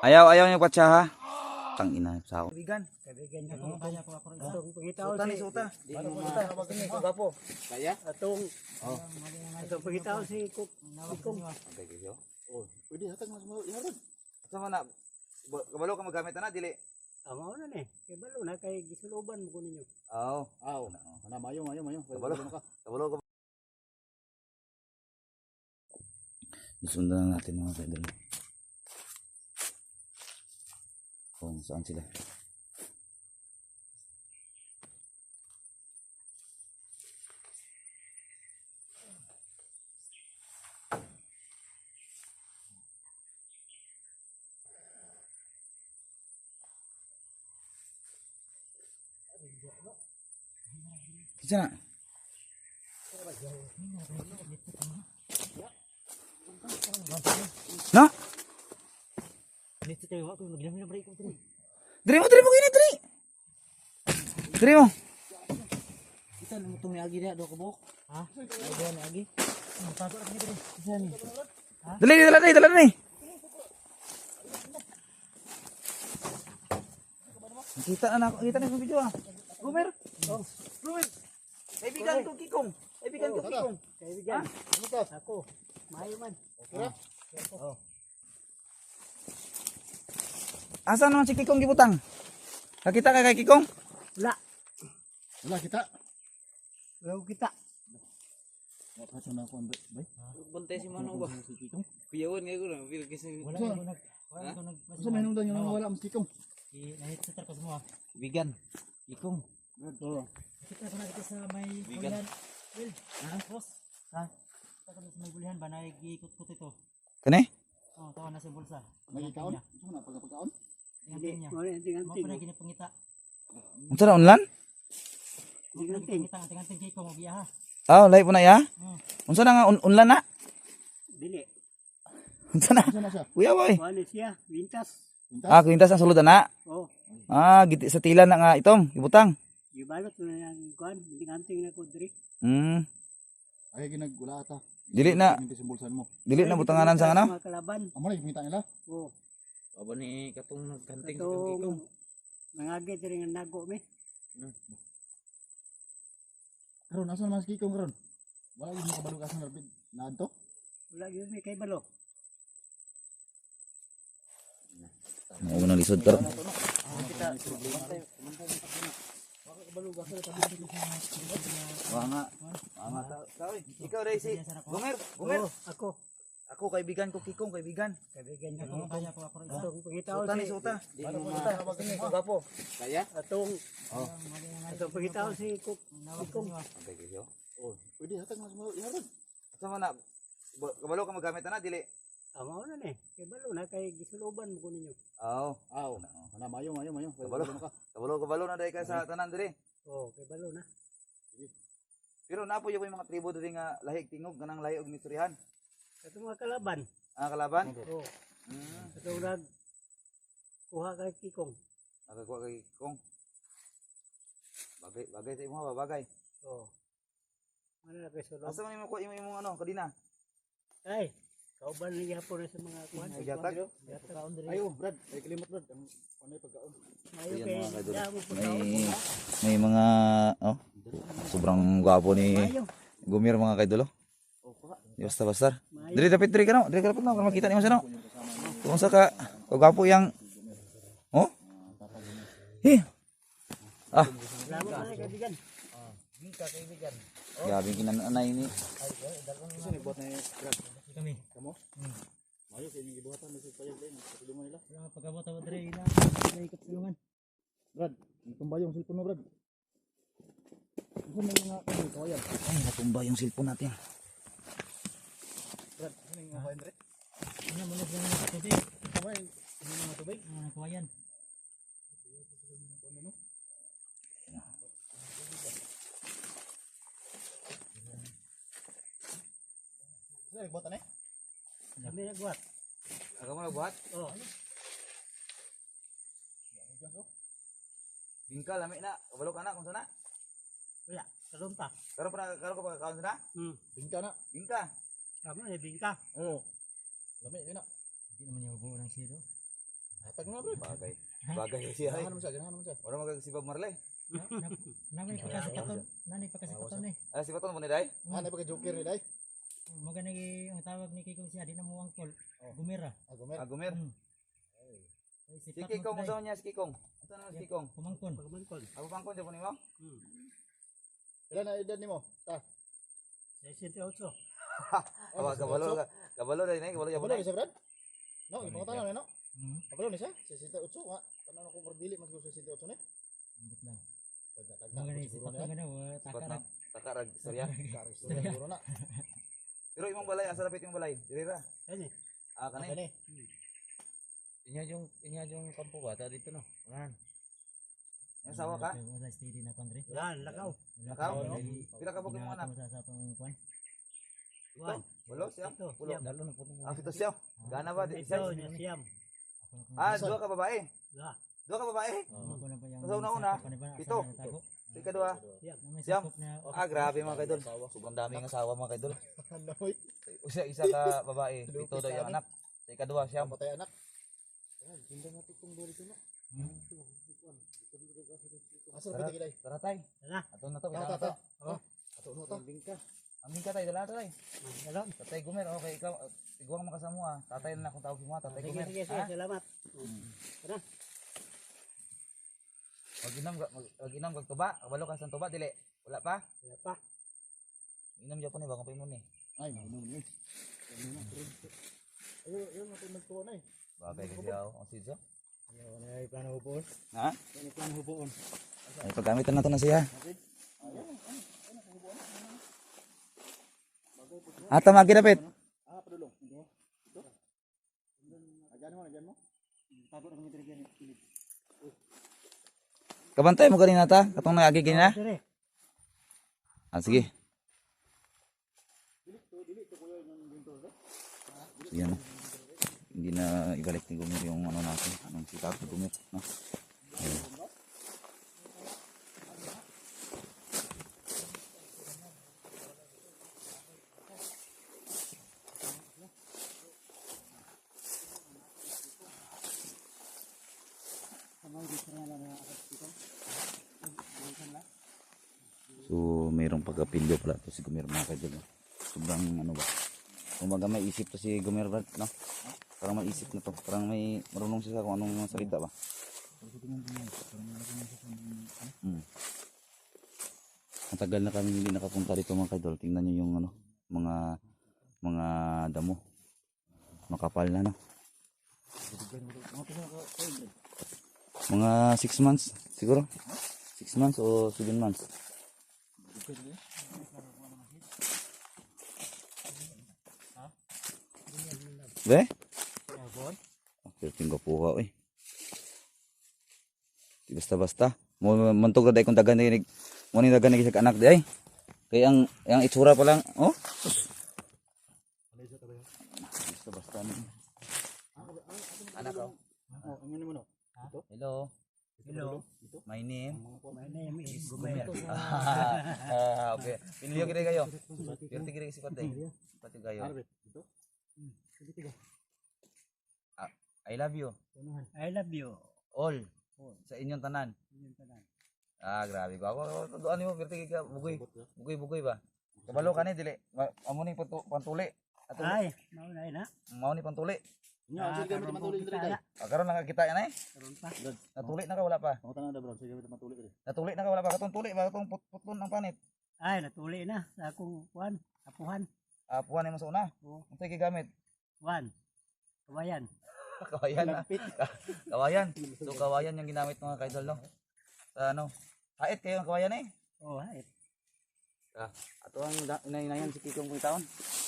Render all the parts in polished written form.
Ayaw niyo patsa ha. Tang ina sa ako. Kaibigan. Kaibigan niya kung kanya ko ako rin. Atong pangitaw si Suta. Suta. Gapo. Kaya? Atong pangitaw si Kikong. Okay kayo. Oh, pwede hatag mas mo iharod. Sa man na kabalo ka magamit na dili. Amo na ni. Kay balo na kay gisuluban mo ko ninyo. Oo. Aw. Ana mayo. Kabalo. ka. Kabalo ka. Sundan natin mga kaidol. Kung saan sila. Sana. No? Dito tayo ako maglam na break ko dito. Diri mo gini diri. Diri mo. Kita nang mutong ni agi dia do kabok. Ha? Dia ni agi. Pasok ni dito. Isa ni. Dali ni. Kita na ako, kita na yung video ah. Gumer. Oh. Gumer. Kaibigan ko Kikong. Kaibigan. Ano to? Ako. Mayo man. Okay. Oh. Asa naman si Kikong gibutang? Nakita ka kay Kikong? Wala kita. Wala kita. Dapat na ako bay. Bantay si Manong ba? Piyawan ngayon ko lang, pero kasi Wala ko nag Sa may nung daw wala mas tikong. Nahit sa tarkas mo ah. bigan. Ikong. Oo. Kita ko na kita sa may bulihan. Will. Ha? Boss. Ha? Kita ko na sa may bulihan ba nag-iikot-kot ito. Kani? Oh, tawa na sa bulsa. May kaon. Ano na pagkaon? Tingnan niya. Mo ni Mo pa na ginapangita. Unsa na unlan? Mo pa na ginapangita ang tingin ko mo biya ha. Ah, lay po na ya. Unsa na nga unlan na? dili. Unsa na? Ano na siya? Kuya boy. Wala siya, wintas. Ah, kwintas ang sulod na. Oh, Ah, giti sa tila na nga itong ibutang. gibalot na yang kuan, anting na ko diri. Ay ginagula ata. Dili na, Hindi simbulsan mo. dili na butanganan sa ano? Mga kalaban. Amo na gimita nila. Oh, Aba ni katong nagkanting sa kikong. katong nangagi diri nga nago mi. Karon asa naman si Kikong karon? Wala gyud mo kabalo ka sa narbid. Naadto? Wala gyud mi kay balo. Mao nang lisod karon. Wanga ta. Ikaw dai si Gumer. Oh, ako. Ako kaibigan ko Kikong, kaibigan. Kaibigan niya Kung ko. kanya ko ako rin. Atong pangitaw Suta ni si Suta. Suta. Gapo. Kaya? Atong pangitaw si Kikong. Okay kayo. Oh, pwede hatag mas mo iharod. Sa man na kabalo ka magamit na dili. Amo na ni. Kay balo na kay gisuluban mo ko ninyo. Oo. Aw. Ana mayo. Kabalo. Kabalo na dai ka sa tanan diri. Oh, kay balo na. Pero napo yung mga tribo diri nga lahig tingog kanang lahi og nistoryahan. Katong mga kalaban. Ah, kalaban. Oh, katong nag kuha kay Kikong. Nakakuha kay Kong. Bagay sa imo ba bagay. Oh. Ano na kay sulod? Asa man imo ko imong ano kadina? Ay, kauban ni gyapon na sa mga kuan. Ay, gatag. Kaon diri. Ayo, Brad. Ay kalimot Brad. Ang panay pagkaon. Mayo Ayan, kay mga kadol. damo po May mga sobrang gwapo ni Mayo. Gumir mga kaidolo. Basta. Mayo. Diri dapat diri ka no. Diri ka dapat no para makita nimo sa no. Kung sa ka gwapo yang oh. Ah, Salamat na kaibigan. grabe kinananay ni. Kasi nagbuhat na Brad. Kami. Kamo? Mayo kay ni gibuhatan sa payag din. Pagdumo mo nila. Wala pagabot ako diri na. Ikot sulungan. Brad, tumba yung cellphone mo Brad. Ano may mga kawayan? Ay, natumba yung cellphone natin. Brad, ano yung kawayan Brad? Ano mo na tubig? Kawayan. Ano yung mga tubig? Ano kawayan? Sino nagbuhat na eh? Kami nagbuhat. Ako mo nagbuhat? Oh, Bingka lami na. Kabalo ka na kung sana. wala. Karon pa. Karon pa kaon na. Bingka na. Bingka. Kamo na bingka. Oo. Lami yun na. Hindi naman yung buo ng sido. Hatag na bro. Bagay. Bagay siya. Ganahan mo siya, ganahan mo siya. Wala magkasibab Marley. Namay pagkasikaton. Nanay pagkasikaton eh. Ah, si Baton mo ni Day? Ah, na pagka-joker ni Day. Magana ang tawag ni Kikong siya. Di na mo angkol. Gumira. Agumer. Agumer. Si Si Kikong, mo niya si Kikong. Ito naman si Kikong. Pumangkon. Ako pangkon, di po ni mo? Ilan na edad nimo? Ta. 68. Kabalo ka. Kabalo na yun, kabalo Kabalo yun. ni siya, Brad? No, imo ko tanong no? Hmm. Kabalo ni siya? 68 wa. Tanan ako pardili mas gusto 68 ni. Ambot na. Tagda Magana si siguro Pato na. gana. Sapat na. Takarag. Takarag, istorya. Karis siguro na. Pero imong balay, asa lapit yung balay? Dili ra. Kani. Ah, kani. Kani. Inya yung kampo ba? Ta dito no. Unahan. Yung asawa ka? Wala steady na kwan, Dre. Wala, lakaw. Lakaw? Wala, Pila ka bukid mo anak? ginagawa sa atong kwan. Ito? Walo siya? Ito, Pulo. siyam. Dalo na po. Ah, fito siya. Gana ba? Ito, Isa? niya siyam. Ah, dua ka babae. Dua. Dua ka babae. Ako na pa yung Sa una-una, pito. Sa ikadua. Siyam. Ah, grabe mga kaidol. Sobrang dami ng asawa mga kaidol. Ano oy? Isa ka babae. Pito daw yung anak. Sa ikadua, siyam. Patay anak. Asa Tara. piti Day? Tara tay. Tara. Ato na to. Ta Kailangan ta ta. to. Oh. Ato no to. Aming ka tay. Dala tay. Dalaw. Tatay Gumer. Okay, ikaw. Tiguang makasamo ah. Tatay na akong tawag mo. Tatay Sige, Gumer. sige, sige. Ha? Salamat. Mag-inam kag tuba. Kabalo ka sa tuba dili. Wala pa? Wala pa. Inom Japon ni bakong pa ni. Ay, mainom ni. Ayo mo tayo magtuwa na eh. Bagay kasi ako. Ang sidso. Ay, plano hubuon. Ha? Plano hubuon. Ay, paggamitan na to na siya. Ata magi dapit. Ah, padulong. Ito. Ajan mo. Tago na kami diri gani. Kabantay mo kanina ta. Katong nagagi kanina. Dire. Ah, sige. Yan. Hindi na ibalik ni Gumir yung ano natin. Anong sikat ni Gumir. No? Ayun. So, mayroong pagkapilyo pala to si Gumir mga kaidol. No? Sobrang ano ba? Umaga may isip to si Gumir Brad, no? Parang may isip na to. Parang may marunong siya kung anong salita ba. Matagal na kami hindi nakapunta dito mga kaidol. Tingnan nyo yung ano, mga damo. Makapal na no. Mga 6 months siguro. 6 months o 7 months. Be? Okay, tingko po ka, basta-basta. Mantog na dahil kung dagan na ginig. Mo ni dagan na gisag anak di ay. Kaya ang itsura pa lang, oh. Basta-basta na. Anak ko. Hello. Hello. My name. My name is Gumer. Gumer. Okay. Piniliyo kiri kayo. Pirti kiri si Patay. Pati kayo. I love you. I love you. All. Sa inyong tanan. Ah, grabe ko. Ako, doon mo, pirti ka, bugoy. Bugoy ba? Kabalo ka ni, dili. Amo ni pantuli. Ay, maunay na. Mau ni pantuli. Nya, sige gamit matuli diri Day. Karon lang kita yan eh. Karon pa. Natuli na ka, wala pa. Ako tanan da bro, sige gamit matuli diri. Natuli na ka, wala pa. Katong tuli ba? Katong putlon ang panit. Ay, natuli na sa akong kuan, apuhan. Puwan ni mo sa una. Oo. Ang tayo gamit. Kuan. Kawayan. Kawayan na. Kawayan. So kawayan yung ginamit mga kaidol no. Sa ano? Hait kayo ang kawayan eh. Oh, ay. Ato ang inayan si Kikong kung taon.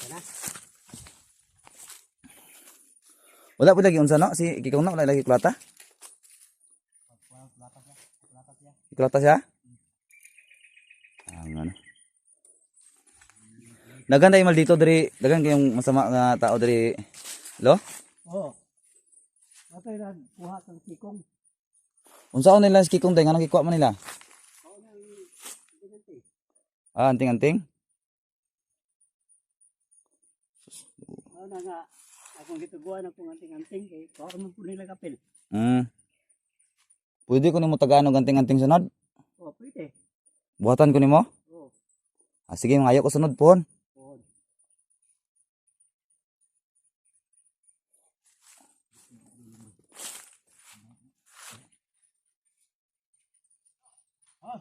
Kana. Wala po lagi unsa no? Si Kikong na wala lagi plata? Plata siya? Ang ano. Dagan tayo mal dito diri, dagan kayong masama nga tao diri. Lo? Oh. Okay ra kuha kang kikong. Unsaon nila si Kikong day nga nakikuha man nila? Oh, nang ganti. Ah, anting-anting. Oh, na nga akong gituguan akong anting-anting kay kuha man po nila kapil. Pwede ko nimo tagaano ganting-ganting sunod. Oh, pwede. Buhatan ko nimo. Oo. Sige, ngayo ko sunod pon. Oo.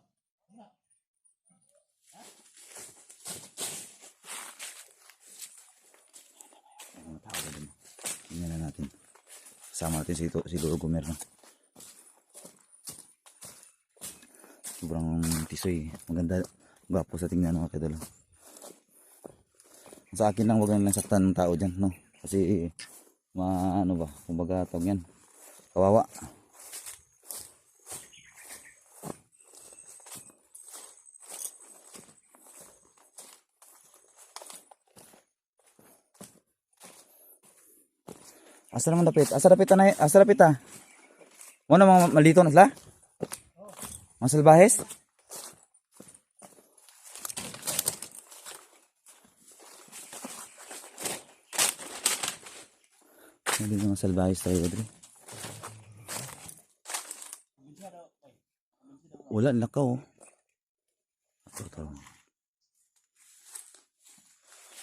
Mga tao din. Tingnan na natin. Kasama natin si Lolo Gomer, no? Sobrang tisoy. Maganda. Gwapo sa tingnan, mga kadalo. Sa akin lang, wag lang saktan ng tao dyan, no? Kasi, ano ba, kumbaga tawag yan. Kawawa. Asa naman dapit? Asa dapit na? Asa dapit ah? Mo na mga malito na sila? Mga salbahes? Hindi mga salbahes tayo, Adri. Wala, nakaw. Ito.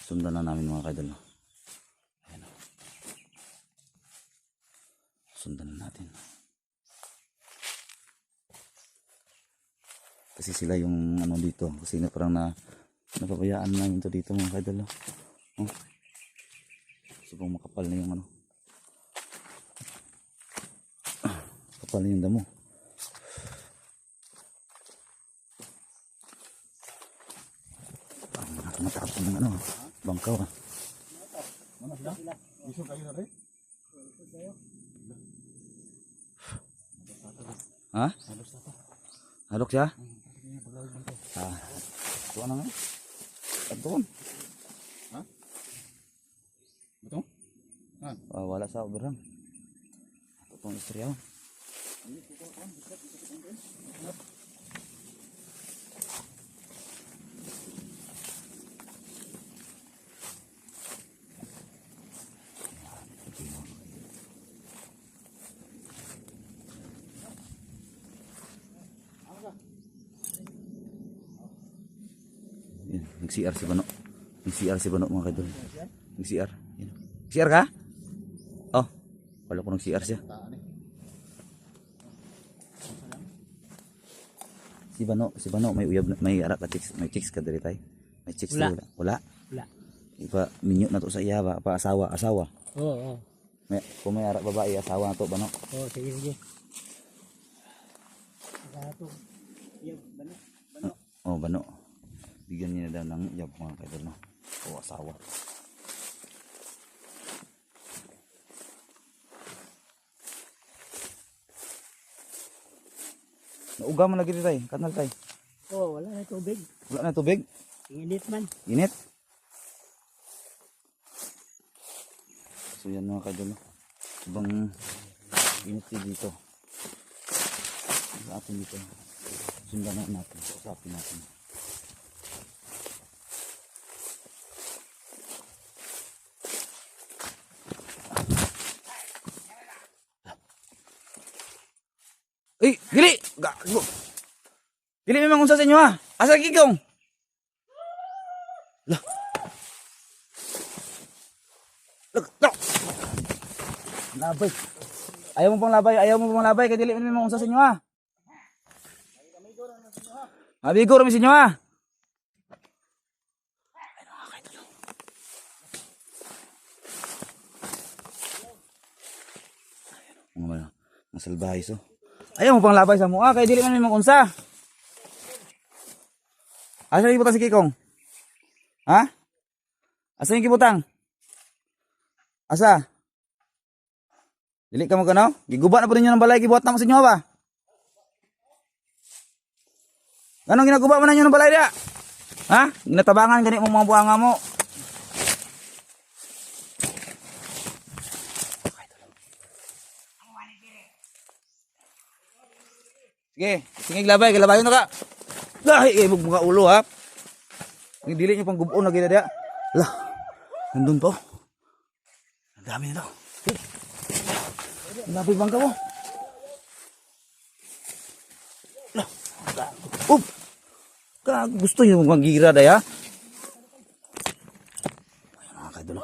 Sundan na namin mga kaidol. Sundan na natin. Kasi sila yung ano dito. Kasi na parang napabayaan namin to dito mga kaidol. Oh. Sobrang makapal na yung ano. Kapal na yung damo. Matapon ng ano. Bangkaw ah. Mana sila? Iso kayo na rin? Ha? Halok siya? Ah. Tuwa na nga. Doon. Ha? Betul? Wala sa obrang. Ito pong istorya. Nag-CR si Bano. Nag-CR si Bano mga kadol. Nag-CR. CR ka? Oh. Wala ko nag-CR siya. Si Bano may uyab may ara ka chicks, may chicks ka diri tay. May chicks Wala. wala. Wala. Wala. Ipa minyo na to sa iya ba pa asawa. Oo. May kung may ara babae asawa na to Bano. Oo, sige, sige. Gato. Yung, bano. Oh Bano. Bigyan niya daw ng uyab mga kadol no. O asawa. Nauga mo lagi dito tay. Kanal tay. Oo, wala na tubig. Wala na tubig. Init man. Init. So yan mga kadol. Ibang init dito. Sa atin dito. Sundan na natin. Usapin natin. Eh, dili! Gago! Dili memang unsa sa inyo ha? Asa gigong? Lah. Lah. Labay. Ayaw mo pang labay kay dili memang unsa sa inyo ha? Mabigo ra mi sa inyo ha? Mga salbahis oh. Ayaw mo pang labay sa mua kay dili man memang unsa. Asa yung butang si Kikong? Ha? Asa yung kibutang? Asa? Dili ka mo kanaw? Giguba na po ninyo ng balay, gibuhat na mo sa inyo ba? Ganong ginaguba mo na ninyo ng balay dia? Ha? Ginatabangan gani mong mga buhanga mo. Sige, sige glabay, galabayon na ka. Lahi, mga ulo ha. Ang dili nyo pang gubon na gina dia. Lah, nandun po. Ang dami na daw. Labay bang ka mo? Oh! Gusto niyo magira day ha? Ayun mga kaidol.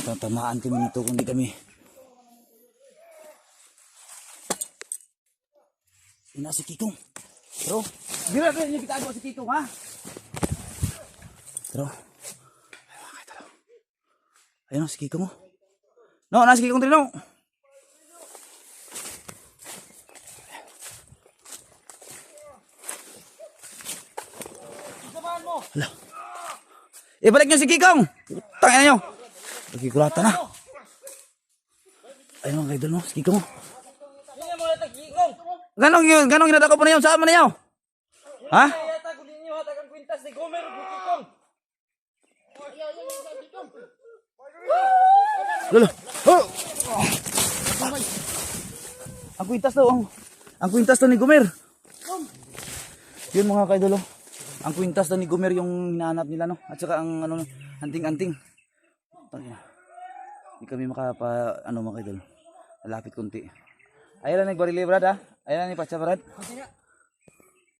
Tatamaan kami nito kung di kami. Ina si Kikong. Bro. Gira rin yung kita si Kikong ha. Bro. Ayun mga kaidol. Ayun si Kikong mo. No, nasi Kikong din no. Hala. Ibalik nyo si Kikong. Tangin na nyo. Nagkikulata na. Ayun mga kaidol mo. Si Kikong mo. Ganong ginadako pa na yun? Saan man na yun? Ha? Lolo. Oh! Ang kwintas daw. Ang kwintas daw ni Gomer. Yun mga kaidol. Ang kwintas daw ni Gomer yung hinahanap nila no. At saka ang ano anting-anting. Hindi kami makapa ano mga kaidol. Malapit kunti. Ayan na nagbarili brad ha. Ayan na ni Pacha brad.